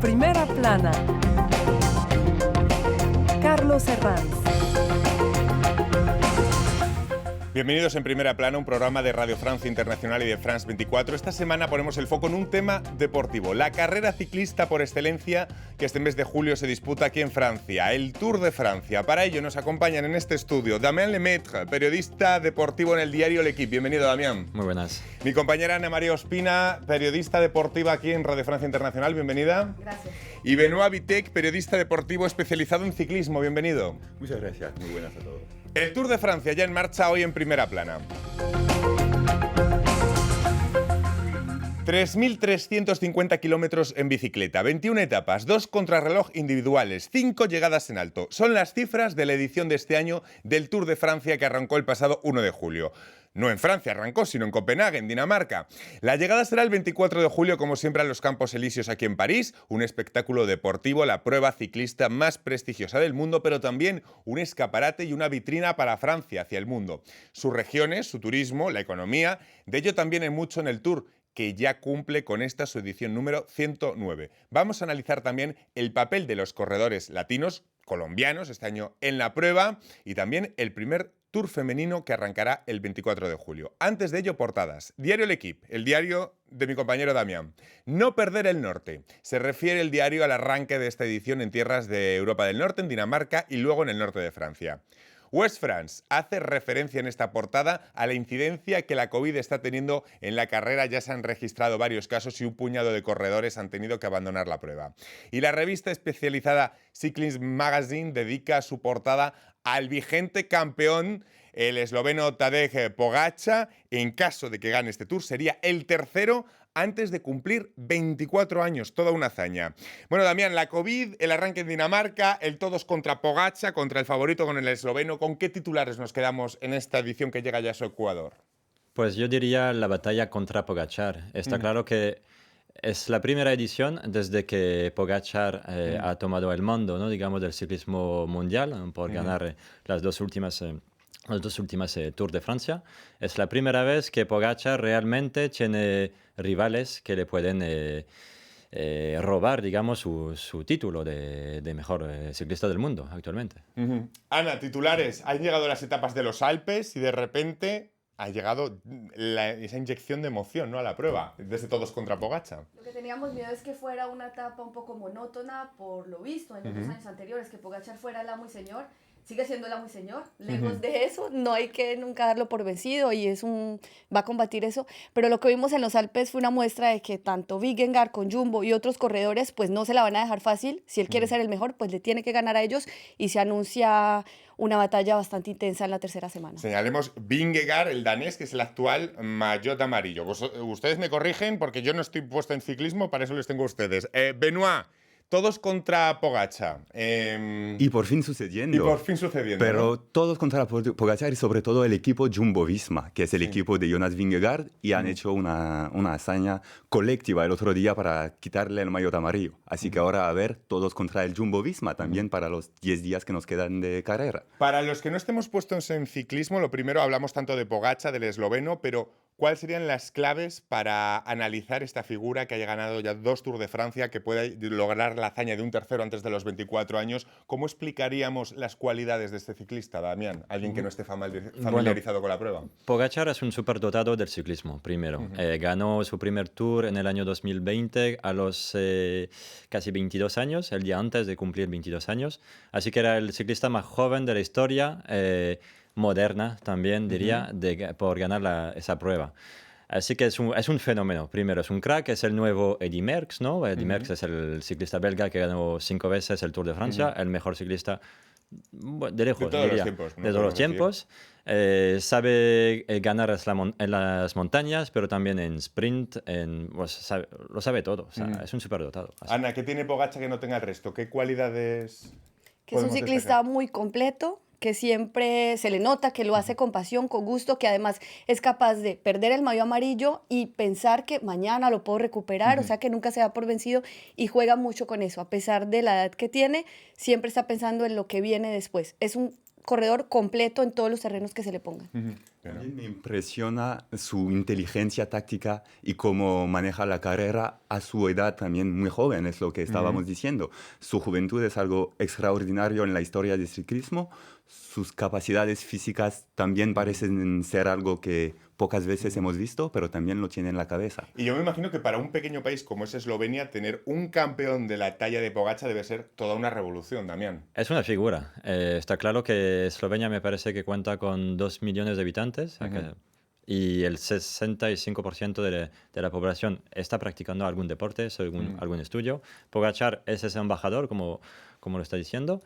Primera Plana. Carlos Herranz. Bienvenidos en Primera Plana, un programa de Radio Francia Internacional y de France 24. Esta semana ponemos el foco en un tema deportivo, la carrera ciclista por excelencia que este mes de julio se disputa aquí en Francia, el Tour de Francia. Para ello nos acompañan en este estudio Damien Lemaitre, periodista deportivo en el diario L'Équipe. Bienvenido, Damien. Muy buenas. Mi compañera Ana María Ospina, periodista deportiva aquí en Radio Francia Internacional. Bienvenida. Gracias. Y Benoît Vitek, periodista deportivo especializado en ciclismo. Bienvenido. Muchas gracias, muy buenas a todos. El Tour de Francia ya en marcha hoy en Primera Plana. 3.350 kilómetros en bicicleta, 21 etapas, 2 contrarreloj individuales, 5 llegadas en alto. Son las cifras de la edición de este año del Tour de Francia que arrancó el pasado 1 de julio. No en Francia arrancó, sino en Copenhague, en Dinamarca. La llegada será el 24 de julio, como siempre, a los Campos Elíseos aquí en París. Un espectáculo deportivo, la prueba ciclista más prestigiosa del mundo, pero también un escaparate y una vitrina para Francia hacia el mundo. Sus regiones, su turismo, la economía, de ello también hay mucho en el Tour, que ya cumple con esta su edición número 109. Vamos a analizar también el papel de los corredores latinos, colombianos, este año en la prueba, y también el primer Tour femenino que arrancará el 24 de julio. Antes de ello, portadas. Diario L'Équipe, el diario de mi compañero Damián. No perder el norte. Se refiere el diario al arranque de esta edición en tierras de Europa del Norte, en Dinamarca y luego en el norte de Francia. West France hace referencia en esta portada a la incidencia que la COVID está teniendo en la carrera. Ya se han registrado varios casos y un puñado de corredores han tenido que abandonar la prueba. Y la revista especializada Cycling Magazine dedica su portada al vigente campeón, el esloveno Tadej Pogačar. En caso de que gane este Tour, sería el tercero antes de cumplir 24 años, toda una hazaña. Bueno, Damián, la COVID, el arranque en Dinamarca, el todos contra Pogačar, contra el favorito con el esloveno. ¿Con qué titulares nos quedamos en esta edición que llega ya a su Ecuador? Pues yo diría la batalla contra Pogačar. Está claro que es la primera edición desde que Pogačar ha tomado el mando, ¿no? Digamos, del ciclismo mundial por ganar las dos últimas Tour de Francia. Es la primera vez que Pogačar realmente tiene rivales que le pueden robar, digamos, su título de mejor ciclista del mundo actualmente. Ana, titulares. Han llegado las etapas de los Alpes y de repente ha llegado esa inyección de emoción, ¿no?, a la prueba, desde todos contra Pogačar. Lo que teníamos miedo es que fuera una etapa un poco monótona por lo visto en los años anteriores, que Pogačar fuera el amo y señor. Sigue siendo el amo y señor, lejos de eso, no hay que nunca darlo por vencido y va a combatir eso, pero lo que vimos en los Alpes fue una muestra de que tanto Vingegaard con Jumbo y otros corredores pues no se la van a dejar fácil. Si él quiere ser el mejor, pues le tiene que ganar a ellos y se anuncia una batalla bastante intensa en la tercera semana. Señalemos Vingegaard, el danés, que es el actual maillot amarillo. Ustedes me corrigen porque yo no estoy puesto en ciclismo, para eso les tengo a ustedes. Benoît, todos contra Pogačar. Y por fin sucediendo. Pero ¿no? todos contra Pogačar y sobre todo el equipo Jumbo-Visma, que es el equipo de Jonas Vingegaard, y han hecho una hazaña colectiva el otro día para quitarle el maillot amarillo. Así que ahora a ver, todos contra el Jumbo-Visma también para los 10 días que nos quedan de carrera. Para los que no estemos puestos en ciclismo, lo primero, hablamos tanto de Pogačar, del esloveno, pero ¿cuáles serían las claves para analizar esta figura que haya ganado ya 2 Tours de Francia, que pueda lograr la hazaña de un tercero antes de los 24 años? ¿Cómo explicaríamos las cualidades de este ciclista, Damián? Alguien que no esté familiarizado con la prueba. Pogačar es un superdotado del ciclismo, primero. Ganó su primer Tour en el año 2020 a los casi 22 años, el día antes de cumplir 22 años. Así que era el ciclista más joven de la historia, moderna también, diría, por ganar esa prueba. Así que es un fenómeno. Primero, es un crack, es el nuevo Eddy Merckx, ¿no? Eddy Merckx es el ciclista belga que ganó 5 veces el Tour de Francia, el mejor ciclista de lejos, diría, de todos los tiempos. Sabe ganar en las montañas, pero también en sprint, lo sabe todo. O sea, es un superdotado. Ana, ¿qué tiene Pogačar que no tenga el resto? ¿Qué cualidades? Que es un ciclista muy completo, que siempre se le nota que lo hace con pasión, con gusto, que además es capaz de perder el maillot amarillo y pensar que mañana lo puedo recuperar, o sea que nunca se da por vencido y juega mucho con eso. A pesar de la edad que tiene, siempre está pensando en lo que viene después. Es un corredor completo en todos los terrenos que se le pongan. También me impresiona su inteligencia táctica y cómo maneja la carrera a su edad también muy joven, es lo que estábamos diciendo. Su juventud es algo extraordinario en la historia del ciclismo. Sus capacidades físicas también parecen ser algo que pocas veces hemos visto, pero también lo tiene en la cabeza. Y yo me imagino que para un pequeño país como es Eslovenia, tener un campeón de la talla de Pogačar debe ser toda una revolución, Damián. Es una figura. Está claro que Eslovenia me parece que cuenta con 2 millones de habitantes y el 65% de la población está practicando algún deporte, según algún estudio. Pogačar es ese embajador, como lo está diciendo.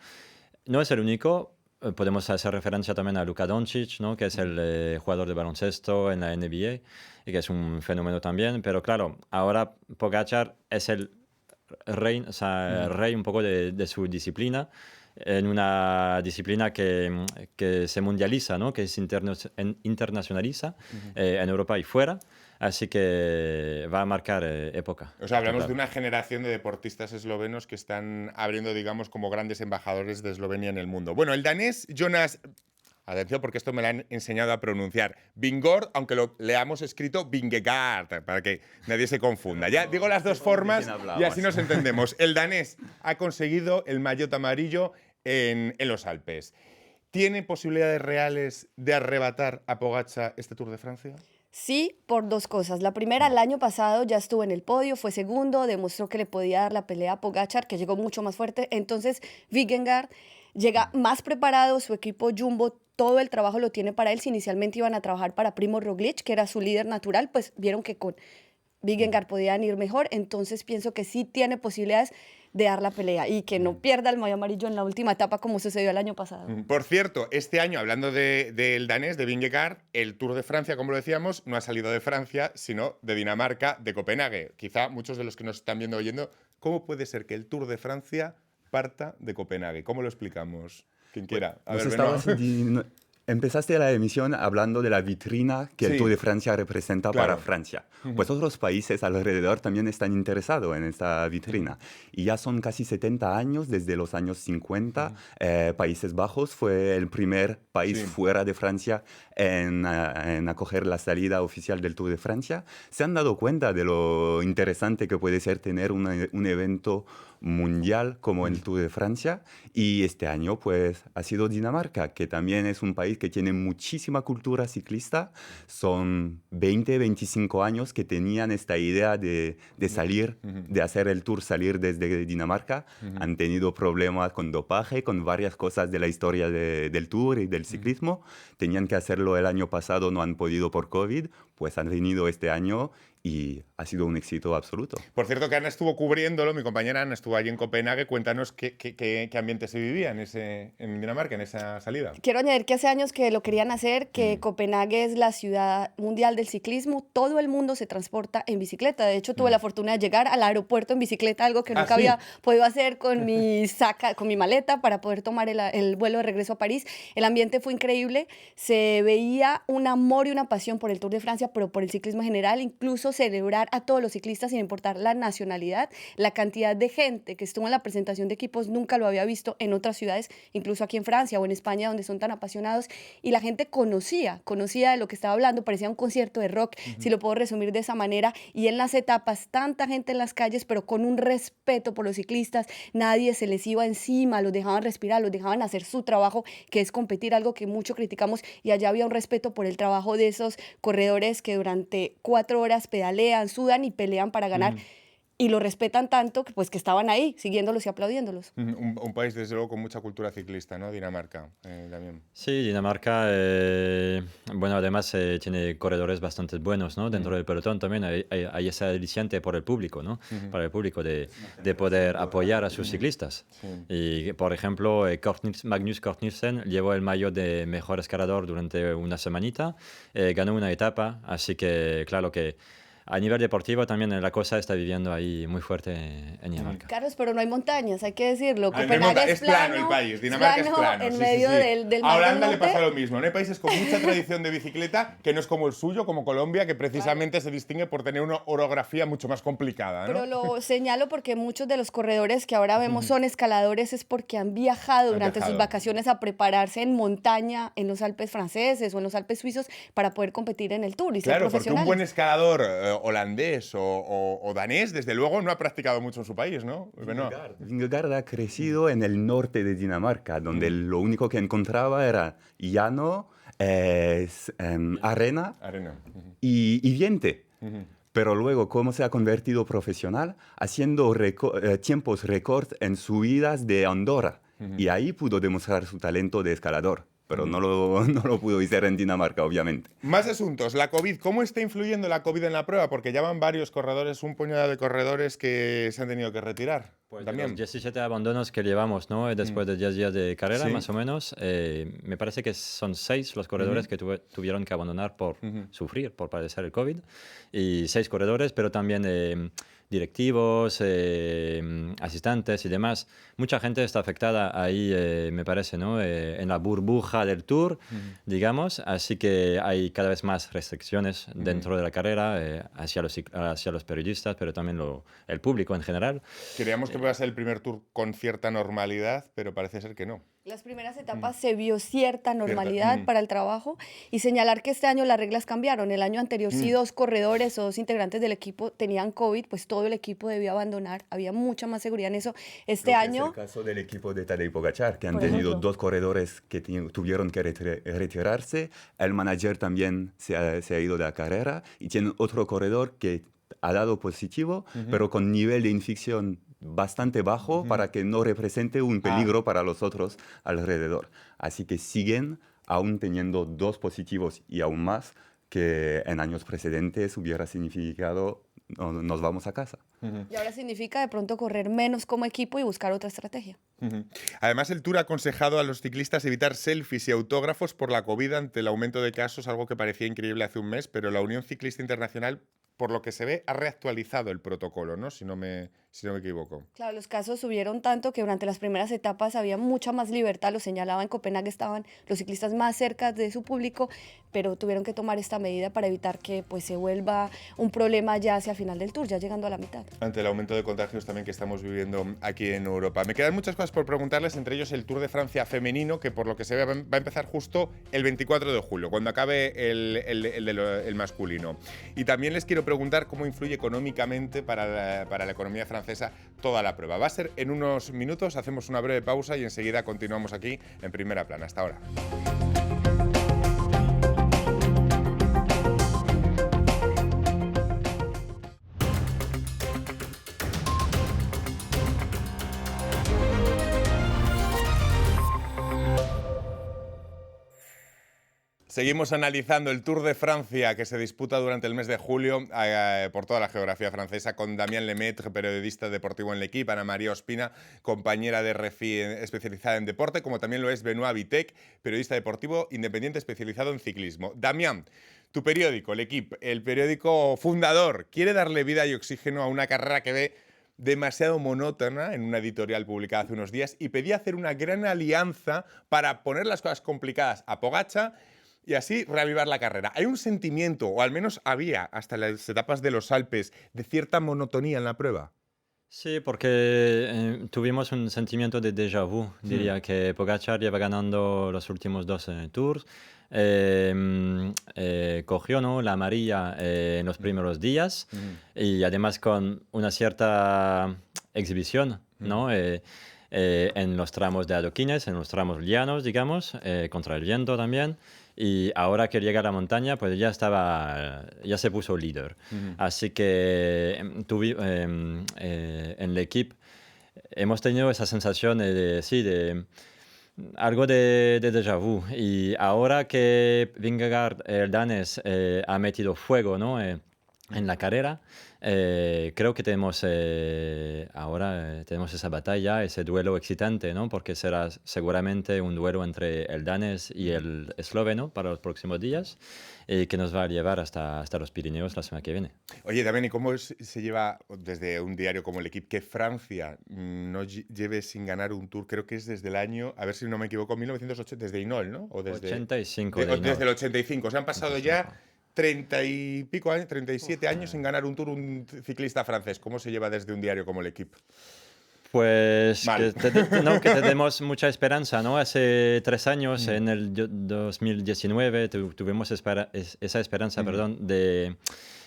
No es el único. Podemos hacer referencia también a Luka Doncic, ¿no? Que es el jugador de baloncesto en la NBA y que es un fenómeno también. Pero claro, ahora Pogačar es el rey, o sea, rey un poco de su disciplina, en una disciplina que se mundializa, ¿no? Que se internacionaliza en Europa y fuera. Así que va a marcar época. O sea, hablamos de una generación de deportistas eslovenos que están abriendo, digamos, como grandes embajadores de Eslovenia en el mundo. Bueno, el danés Jonas... Atención, porque esto me lo han enseñado a pronunciar. Vingård, aunque lo leamos escrito Vingegaard, para que nadie se confunda. Ya digo las dos formas y así nos entendemos. El danés ha conseguido el maillot amarillo en los Alpes. ¿Tiene posibilidades reales de arrebatar a Pogačar este Tour de Francia? Sí, por dos cosas. La primera, el año pasado ya estuvo en el podio, fue segundo, demostró que le podía dar la pelea a Pogačar, que llegó mucho más fuerte. Entonces, Vingegaard llega más preparado, su equipo Jumbo, todo el trabajo lo tiene para él. Si inicialmente iban a trabajar para Primo Roglic, que era su líder natural, pues vieron que con Vingegaard podían ir mejor. Entonces, pienso que sí tiene posibilidades de dar la pelea y que no pierda el maillot amarillo en la última etapa como sucedió el año pasado. Por cierto, este año, hablando del danés, de Vingegaard, el Tour de Francia, como lo decíamos, no ha salido de Francia, sino de Dinamarca, de Copenhague. Quizá muchos de los que nos están viendo oyendo, ¿cómo puede ser que el Tour de Francia parta de Copenhague? ¿Cómo lo explicamos? Quien quiera. A ver, Empezaste la emisión hablando de la vitrina que el Tour de Francia representa para Francia. Pues otros países alrededor también están interesados en esta vitrina. Y ya son casi 70 años, desde los años 50. Países Bajos fue el primer país fuera de Francia en acoger la salida oficial del Tour de Francia. Se han dado cuenta de lo interesante que puede ser tener un evento mundial como el Tour de Francia, y este año pues ha sido Dinamarca, que también es un país que tiene muchísima cultura ciclista. Son 20, 25 años que tenían esta idea de salir, de hacer el Tour, salir desde Dinamarca. Han tenido problemas con dopaje, con varias cosas de la historia del Tour y del ciclismo. Tenían que hacerlo el año pasado, no han podido por COVID, pues han venido este año y ha sido un éxito absoluto. Por cierto, que Ana estuvo cubriéndolo, mi compañera Ana estuvo allí en Copenhague. Cuéntanos qué ambiente se vivía en Dinamarca, en esa salida. Quiero añadir que hace años que lo querían hacer, que Copenhague es la ciudad mundial del ciclismo. Todo el mundo se transporta en bicicleta. De hecho, tuve la fortuna de llegar al aeropuerto en bicicleta, algo que nunca había podido hacer con mi maleta para poder tomar el vuelo de regreso a París. El ambiente fue increíble. Se veía un amor y una pasión por el Tour de Francia, pero por el ciclismo en general, incluso celebrar a todos los ciclistas sin importar la nacionalidad. La cantidad de gente que estuvo en la presentación de equipos nunca lo había visto en otras ciudades, incluso aquí en Francia o en España, donde son tan apasionados, y la gente conocía de lo que estaba hablando. Parecía un concierto de rock, si lo puedo resumir de esa manera, y en las etapas tanta gente en las calles, pero con un respeto por los ciclistas. Nadie se les iba encima, los dejaban respirar, los dejaban hacer su trabajo, que es competir, algo que mucho criticamos, y allá había un respeto por el trabajo de esos corredores que durante 4 horas pedalean, sudan y pelean para ganar. Y lo respetan tanto que, pues, que estaban ahí, siguiéndolos y aplaudiéndolos. Un país, desde luego, con mucha cultura ciclista, ¿no? Dinamarca, también. Sí, Dinamarca, bueno, además tiene corredores bastante buenos, ¿no? Dentro del pelotón también hay ese aliciente por el público, ¿no? Para el público de poder apoyar a sus ciclistas. Y, por ejemplo, Magnus Cort Nielsen llevó el maillot de mejor escalador durante una semanita, ganó una etapa, así que, claro que a nivel deportivo también la cosa está viviendo ahí muy fuerte en Dinamarca. Carlos, pero no hay montañas, hay que decirlo. Ah, no hay Copenhague es plano el país, Dinamarca es plano. en sí, medio sí, sí. del A Mar del Holanda le Norte. pasa lo mismo, ¿no? Hay países con mucha tradición de bicicleta que no es como el suyo, como Colombia, que precisamente se distingue por tener una orografía mucho más complicada, ¿no? Pero lo señalo porque muchos de los corredores que ahora vemos son escaladores, es porque han viajado durante viajado. sus vacaciones a prepararse en montaña en los Alpes franceses o en los Alpes suizos para poder competir en el Tour y ser Claro, porque un profesionales. buen escalador holandés o danés, desde luego, no ha practicado mucho en su país, ¿no? Benoît. Vingegaard ha crecido en el norte de Dinamarca, donde lo único que encontraba era llano, arena Arena. y viento. Pero luego, ¿cómo se ha convertido profesional? Haciendo tiempos récord en subidas de Andorra. Y ahí pudo demostrar su talento de escalador. Pero no lo pudo hacer en Dinamarca, obviamente. Más asuntos. La COVID. ¿Cómo está influyendo la COVID en la prueba? Porque ya van varios corredores, un puñado de corredores que se han tenido que retirar. Pues también. los 17 abandonos que llevamos, ¿no? Después de 10 días de carrera, Sí. más o menos, me parece que son 6 los corredores que tuvieron que abandonar por sufrir, por padecer el COVID, y 6 corredores, pero también directivos, asistentes y demás. Mucha gente está afectada ahí, me parece, ¿no? En la burbuja del Tour, digamos, así que hay cada vez más restricciones dentro de la carrera hacia los periodistas, pero también el público en general. Creíamos que iba a ser el primer Tour con cierta normalidad, pero parece ser que no. Las primeras etapas se vio cierta normalidad para el trabajo y señalar que este año las reglas cambiaron. El año anterior sí 2 corredores o 2 integrantes del equipo tenían COVID, pues todo el equipo debió abandonar. Había mucha más seguridad en eso. Este año... Es el caso del equipo de Tadej Pogačar, que han Por tenido ejemplo. 2 corredores que tuvieron que retirarse. El manager también se ha ido de la carrera y tiene otro corredor que ha dado positivo, pero con nivel de infección bastante bajo para que no represente un peligro para los otros alrededor. Así que siguen aún teniendo 2 positivos y aún más que en años precedentes hubiera significado nos vamos a casa. Y ahora significa de pronto correr menos como equipo y buscar otra estrategia. Además, el Tour ha aconsejado a los ciclistas evitar selfies y autógrafos por la COVID ante el aumento de casos, algo que parecía increíble hace un mes, pero la Unión Ciclista Internacional, por lo que se ve, ha reactualizado el protocolo, ¿no? Si no me equivoco. Claro, los casos subieron tanto que durante las primeras etapas había mucha más libertad, lo señalaba en Copenhague, estaban los ciclistas más cerca de su público, pero tuvieron que tomar esta medida para evitar que pues, se vuelva un problema ya hacia el final del Tour, ya llegando a la mitad. Ante el aumento de contagios también que estamos viviendo aquí en Europa. Me quedan muchas cosas por preguntarles, entre ellos el Tour de Francia femenino, que por lo que se ve va a empezar justo el 24 de julio, cuando acabe el masculino. Y también les quiero preguntar cómo influye económicamente para la economía francesa toda la prueba. Va a ser en unos minutos, hacemos una breve pausa y enseguida continuamos aquí en Primera Plana. Hasta ahora. Seguimos analizando el Tour de Francia que se disputa durante el mes de julio por toda la geografía francesa con Damien Lemaitre, periodista deportivo en L'Équipe, Ana María Ospina, compañera de RFI especializada en deporte, como también lo es Benoît Vitek, periodista deportivo independiente especializado en ciclismo. Damien, tu periódico, L'Équipe, el periódico fundador, quiere darle vida y oxígeno a una carrera que ve demasiado monótona en una editorial publicada hace unos días y pedía hacer una gran alianza para poner las cosas complicadas a Pogačar y así reavivar la carrera. Hay un sentimiento, o al menos había hasta las etapas de los Alpes, de cierta monotonía en la prueba. Sí, porque tuvimos un sentimiento de déjà vu, diría que Pogačar lleva ganando los últimos 2 tours, cogió, ¿no?, la amarilla en los primeros días y además con una cierta exhibición, ¿no? En los tramos de adoquines, en los tramos llanos, digamos, contra el viento también. Y ahora que llega a la montaña, pues ya se puso líder. Así que en L'Équipe hemos tenido esa sensación de algo de déjà vu. Y ahora que Vingegaard, el danés, ha metido fuego, ¿no?, en la carrera. Creo que tenemos ahora tenemos esa batalla, ese duelo excitante, ¿no? Porque será seguramente un duelo entre el danés y el esloveno para los próximos días y que nos va a llevar hasta los Pirineos la semana que viene. Oye, también, ¿y cómo se lleva desde un diario como El Equipo que Francia no lleve sin ganar un Tour? Creo que es desde el año, a ver si no me equivoco, 1980, desde Inol, ¿no? O desde 85 de- de Inol. desde el 85. Se han pasado ya 30 y pico años, 37 años sin ganar un Tour un ciclista francés. ¿Cómo se lleva desde un diario como El Equipo? Pues Mal. que tenemos mucha esperanza, ¿no? Hace 3 años, en el 2019, tuvimos esa esperanza, perdón,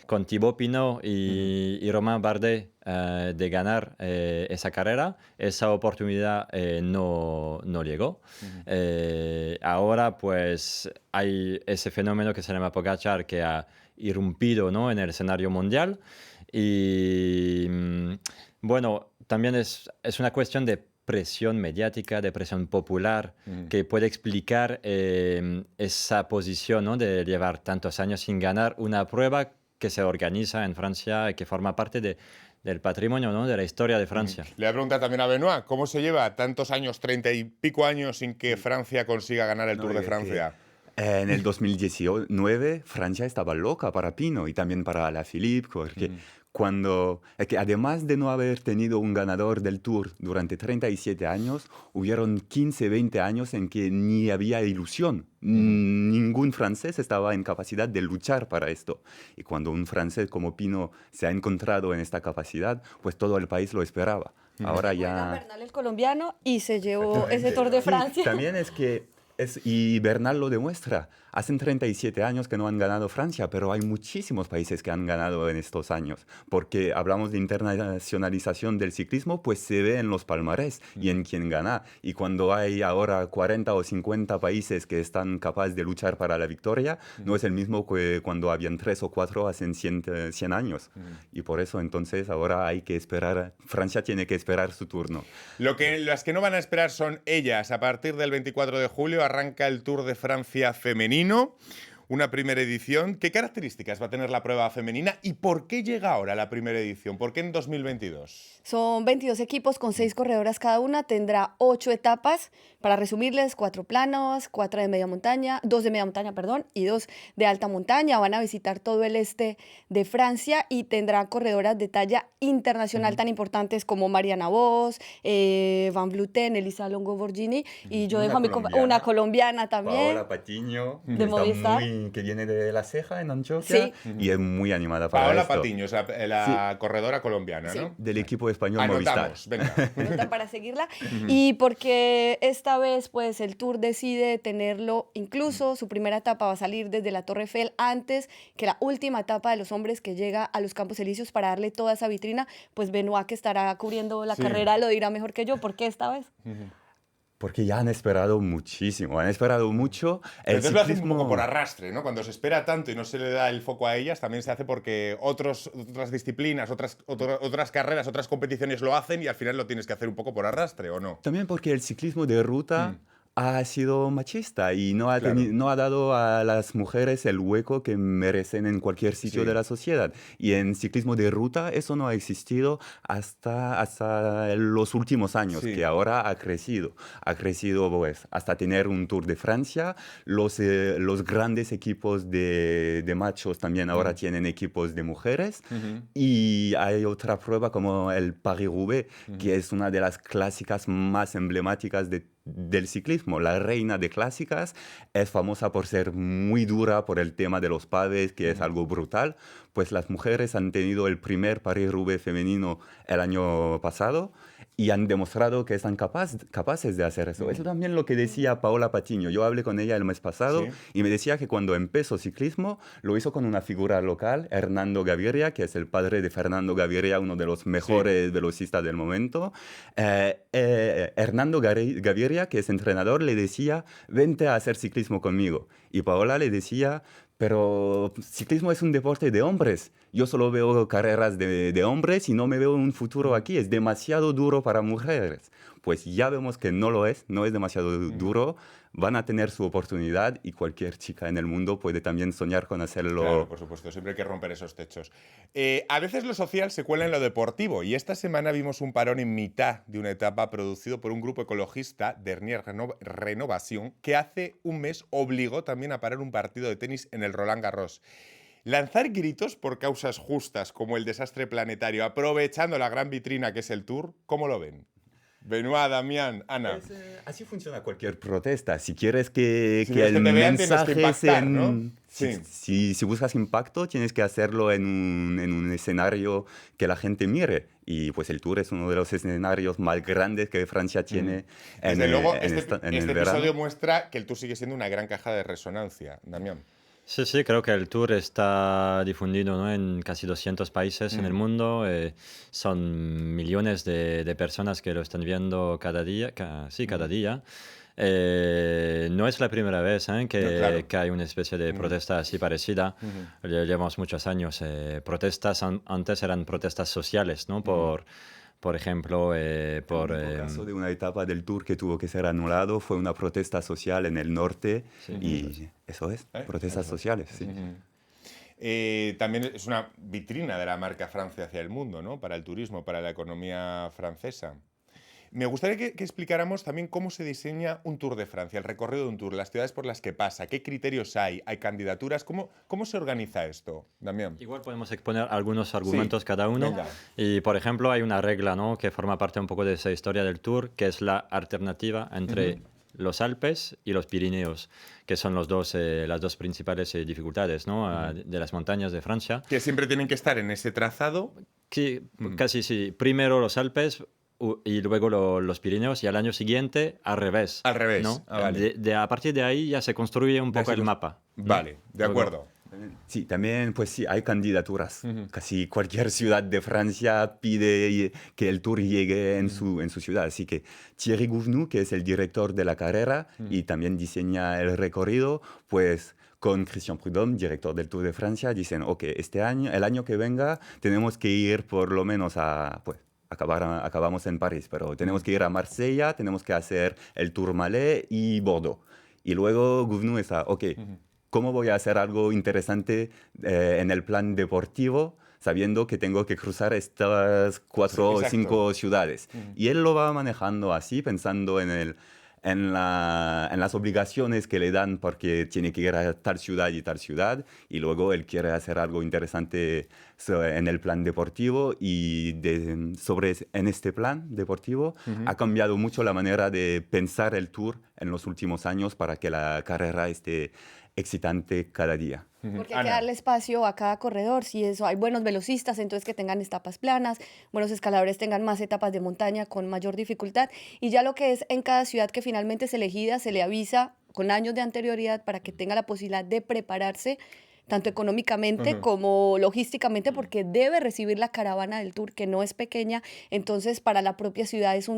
con Thibaut Pinot y Romain Bardet de ganar esa carrera. Esa oportunidad no llegó. Ahora, pues, hay ese fenómeno que se llama Pogačar, que ha irrumpido, ¿no? En el escenario mundial. Y bueno, también es una cuestión de presión mediática, de presión popular, que puede explicar esa posición, ¿no? De llevar tantos años sin ganar una prueba que se organiza en Francia y que forma parte del patrimonio, ¿no? De la historia de Francia. Le voy a preguntar también a Benoit, ¿cómo se lleva tantos años, 30 y pico años sin que Francia consiga ganar el No, Tour de es que- Francia? En el 2019 Francia estaba loca para Pino y también para Alaphilippe, porque es que además de no haber tenido un ganador del Tour durante 37 años, hubieron 15, 20 años en que ni había ilusión. Ningún francés estaba en capacidad de luchar para esto. Y cuando un francés como Pino se ha encontrado en esta capacidad, pues todo el país lo esperaba. Ahora Juega ya... Bernal el colombiano y se llevó ese Tour de Sí, Francia. también es que, y Bernal lo demuestra, hacen 37 años que no han ganado Francia, pero hay muchísimos países que han ganado en estos años, porque hablamos de internacionalización del ciclismo, pues se ve en los palmarés y en quién gana. Y cuando hay ahora 40 o 50 países que están capaces de luchar para la victoria, no es el mismo que cuando habían 3 o 4 hace 100 años. Y por eso entonces ahora hay que esperar, Francia tiene que esperar su turno. Las que no van a esperar son ellas. A partir del 24 de julio arranca el Tour de Francia femenino, una primera edición. ¿Qué características va a tener la prueba femenina y por qué llega ahora la primera edición? ¿Por qué en 2022? Son 22 equipos con 6 corredoras cada una. Tendrá 8 etapas. Para resumirles, 4 planos, 2 de media montaña, perdón, y 2 de alta montaña. Van a visitar todo el este de Francia y tendrán corredoras de talla internacional tan importantes como Mariana Vos, Van Vleuten, Elisa Longo-Borghini y yo Una dejo a una colombiana también. Paola Patiño, De que, Movistar. que viene de La Ceja en Antioquia y es muy animada para Paola esto. Patiño, o sea, la corredora colombiana, Sí. ¿no? Del equipo español Movistar. Anotamos, venga. Nota para seguirla. Y porque esta vez, pues, el Tour decide tenerlo, incluso su primera etapa va a salir desde la Torre Eiffel antes que la última etapa de los hombres que llega a los Campos Elíseos para darle toda esa vitrina, pues Benoit, que estará cubriendo la carrera, lo dirá mejor que yo. ¿Por qué esta vez? Porque ya han esperado muchísimo, han esperado mucho. Pero El entonces lo hacen un ciclismo... poco por arrastre, ¿no? Cuando se espera tanto y no se le da el foco a ellas, también se hace porque otras disciplinas, otras carreras, otras competiciones lo hacen y al final lo tienes que hacer un poco por arrastre, ¿o no? También porque el ciclismo de ruta ha sido machista y no ha, Claro. no ha dado a las mujeres el hueco que merecen en cualquier sitio Sí. de la sociedad. Y en ciclismo de ruta eso no ha existido hasta los últimos años, Sí. que ahora ha crecido. Ha crecido pues, hasta tener un Tour de Francia. Los grandes equipos de machos también ahora tienen equipos de mujeres. Y hay otra prueba como el Paris-Roubaix, que es una de las clásicas más emblemáticas del ciclismo. La reina de clásicas es famosa por ser muy dura por el tema de los paves, que es algo brutal. Pues las mujeres han tenido el primer Paris-Roubaix femenino el año pasado y han demostrado que están capaces de hacer eso. Eso también lo que decía Paola Patiño. Yo hablé con ella el mes pasado Sí. y me decía que cuando empezó ciclismo lo hizo con una figura local, Hernando Gaviria, que es el padre de Fernando Gaviria, uno de los mejores velocistas del momento. Hernando Gaviria, que es entrenador, le decía, vente a hacer ciclismo conmigo. Y Paola le decía, pero ciclismo es un deporte de hombres. Yo solo veo carreras de hombres y no me veo un futuro aquí. Es demasiado duro para mujeres. Pues ya vemos que no lo es, no es demasiado duro. van a tener su oportunidad y cualquier chica en el mundo puede también soñar con hacerlo. Claro, por supuesto, siempre hay que romper esos techos. A veces lo social se cuela en lo deportivo y esta semana vimos un parón en mitad de una etapa producido por un grupo ecologista, Dernier Renovación, que hace un mes obligó también a parar un partido de tenis en el Roland Garros. Lanzar gritos por causas justas como el desastre planetario, aprovechando la gran vitrina que es el Tour, ¿cómo lo ven? Benoît, Damián, Ana. Pues, así funciona cualquier protesta. Si quieres que, Si que quieres el que te vean, tienes que mensaje impactar, ¿no? Sí. Si buscas impacto, tienes que hacerlo en un escenario que la gente mire. Y pues el Tour es uno de los escenarios más grandes que Francia tiene Desde luego, este en el verano. episodio muestra que el Tour sigue siendo una gran caja de resonancia, Damián. Sí, sí, creo que el tour está difundido, ¿no?, en casi 200 países en el mundo. Son millones de personas que lo están viendo cada día. Cada día. No es la primera vez que, No, claro. que hay una especie de protesta así parecida. Llevamos muchos años. Protestas antes eran protestas sociales, ¿no? Por ejemplo, por... El caso de una etapa del Tour que tuvo que ser anulado fue una protesta social en el norte y eso es, protestas sociales, sí. También es una vitrina de la marca Francia hacia el mundo, ¿no? Para el turismo, para la economía francesa. Me gustaría que explicáramos también cómo se diseña un Tour de Francia, el recorrido de un Tour, las ciudades por las que pasa, qué criterios hay candidaturas, cómo se organiza esto, Damián. Igual podemos exponer algunos argumentos cada uno. Venga. Y, por ejemplo, hay una regla, ¿no?, que forma parte un poco de esa historia del Tour, que es la alternativa entre los Alpes y los Pirineos, que son las dos principales dificultades, ¿no?, de las montañas de Francia. Que siempre tienen que estar en ese trazado. Que, casi sí. Primero los Alpes y luego los Pirineos, y al año siguiente al revés. Al revés. ¿no? Vale. A partir de ahí ya se construye un poco el mapa. Vale, de acuerdo. Sí, también pues sí, hay candidaturas. Casi cualquier ciudad de Francia pide que el Tour llegue en su ciudad. Así que Thierry Gouvenou, que es el director de la carrera y también diseña el recorrido, pues con Christian Prudhomme, director del Tour de Francia, dicen, ok, el año que venga tenemos que ir por lo menos a... pues, acabamos en París, pero tenemos que ir a Marsella, tenemos que hacer el Tourmalet y Bordeaux. Y luego Gouvenou está, ok, ¿cómo voy a hacer algo interesante en el plan deportivo sabiendo que tengo que cruzar estas 4 o 5 ciudades? Y él lo va manejando así, pensando en las obligaciones que le dan porque tiene que ir a tal ciudad y tal ciudad, y luego él quiere hacer algo interesante en el plan deportivo, y en este plan deportivo ha cambiado mucho la manera de pensar el Tour en los últimos años para que la carrera esté excitante cada día. Porque hay que darle espacio a cada corredor. Si eso, hay buenos velocistas, entonces que tengan etapas planas, buenos escaladores tengan más etapas de montaña con mayor dificultad. Y ya lo que es en cada ciudad que finalmente es elegida, se le avisa con años de anterioridad para que tenga la posibilidad de prepararse tanto económicamente como logísticamente, porque debe recibir la caravana del Tour, que no es pequeña. Entonces, para la propia ciudad es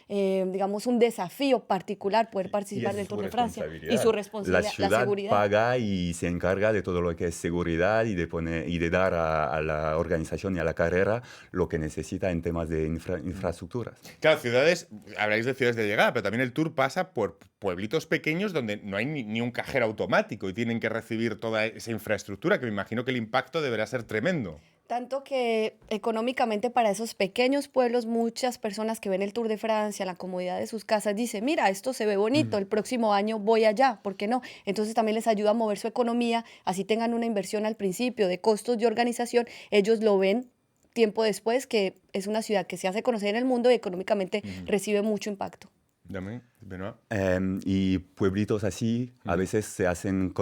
digamos, un desafío particular poder participar del Tour de Francia. Y su responsabilidad, la ciudad seguridad. paga y se encarga de todo lo que es seguridad y de dar a la organización y a la carrera lo que necesita en temas de infraestructuras. Claro, ciudades, habláis de ciudades de llegada, pero también el Tour pasa por pueblitos pequeños donde no hay ni un cajero automático y tienen que recibir toda esa infraestructura, que me imagino que el impacto deberá ser tremendo. Tanto que económicamente para esos pequeños pueblos, muchas personas que ven el Tour de Francia, la comodidad de sus casas, dicen, mira, esto se ve bonito, el próximo año voy allá, ¿por qué no? Entonces también les ayuda a mover su economía, así tengan una inversión al principio de costos de organización, ellos lo ven tiempo después, que es una ciudad que se hace conocer en el mundo y económicamente recibe mucho impacto. Dame, Benoît. Y pueblitos así a veces se hacen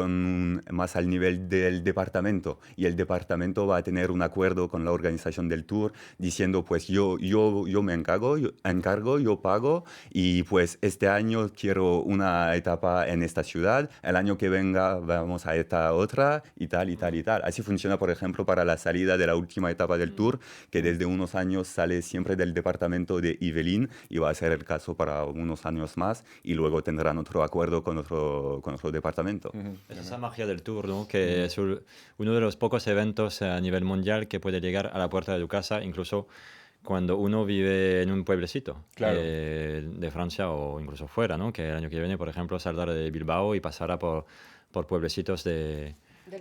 más al nivel del departamento, y el departamento va a tener un acuerdo con la organización del Tour diciendo, pues yo me encargo, yo pago, y pues este año quiero una etapa en esta ciudad, el año que venga vamos a esta otra, y tal, y tal, y tal. Así funciona, por ejemplo, para la salida de la última etapa del Tour, que desde unos años sale siempre del departamento de Yvelines, y va a ser el caso para unos años más, y luego tendrán otro acuerdo con otro departamento. Es esa magia del Tour, ¿no?, que es uno de los pocos eventos a nivel mundial que puede llegar a la puerta de tu casa, incluso cuando uno vive en un pueblecito Claro. de Francia o incluso fuera, ¿no? Que el año que viene, por ejemplo, saldrá de Bilbao y pasará por pueblecitos de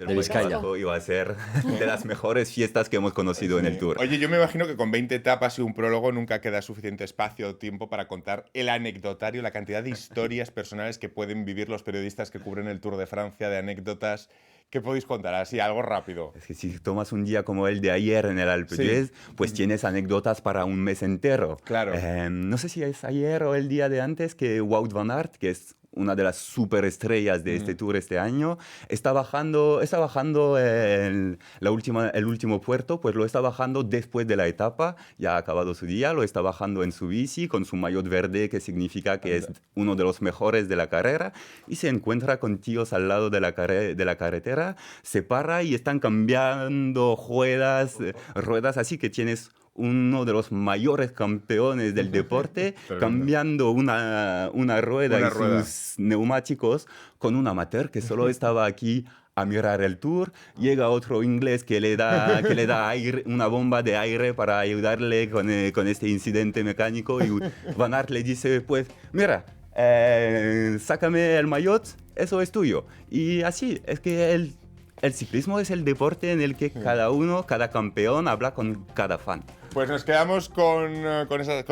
Vizcaya. Iba a ser de las mejores fiestas que hemos conocido en el Tour. Oye, yo me imagino que con 20 etapas y un prólogo nunca queda suficiente espacio o tiempo para contar el anecdotario, la cantidad de historias personales que pueden vivir los periodistas que cubren el Tour de Francia, de anécdotas. ¿Qué podéis contar? Así, algo rápido. Es que si tomas un día como el de ayer en el Alpe Sí. d'Huez, pues tienes anécdotas para un mes entero. Claro. No sé si es ayer o el día de antes que Wout van Aert, que es una de las superestrellas de este Tour este año, está bajando el último puerto, pues lo está bajando después de la etapa, ya ha acabado su día, lo está bajando en su bici con su maillot verde, que significa que es uno de los mejores de la carrera, y se encuentra con tíos al lado de la carretera, se para y están cambiando ruedas, así que tienes uno de los mayores campeones del deporte, cambiando una rueda y sus neumáticos con un amateur que solo estaba aquí a mirar el Tour. Llega otro inglés que le da aire, una bomba de aire para ayudarle con este incidente mecánico, y Van Aert le dice, pues, mira, sácame el maillot, eso es tuyo. Y así, es que el ciclismo es el deporte en el que cada campeón habla con cada fan. Pues nos quedamos con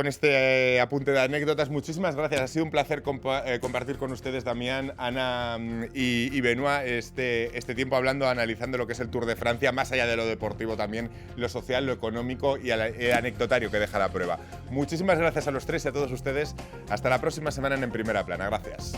este apunte de anécdotas. Muchísimas gracias. Ha sido un placer compartir con ustedes, Damián, Ana y Benoît, este tiempo hablando, analizando lo que es el Tour de Francia, más allá de lo deportivo también, lo social, lo económico y el anecdotario que deja la prueba. Muchísimas gracias a los tres y a todos ustedes. Hasta la próxima semana en Primera Plana. Gracias.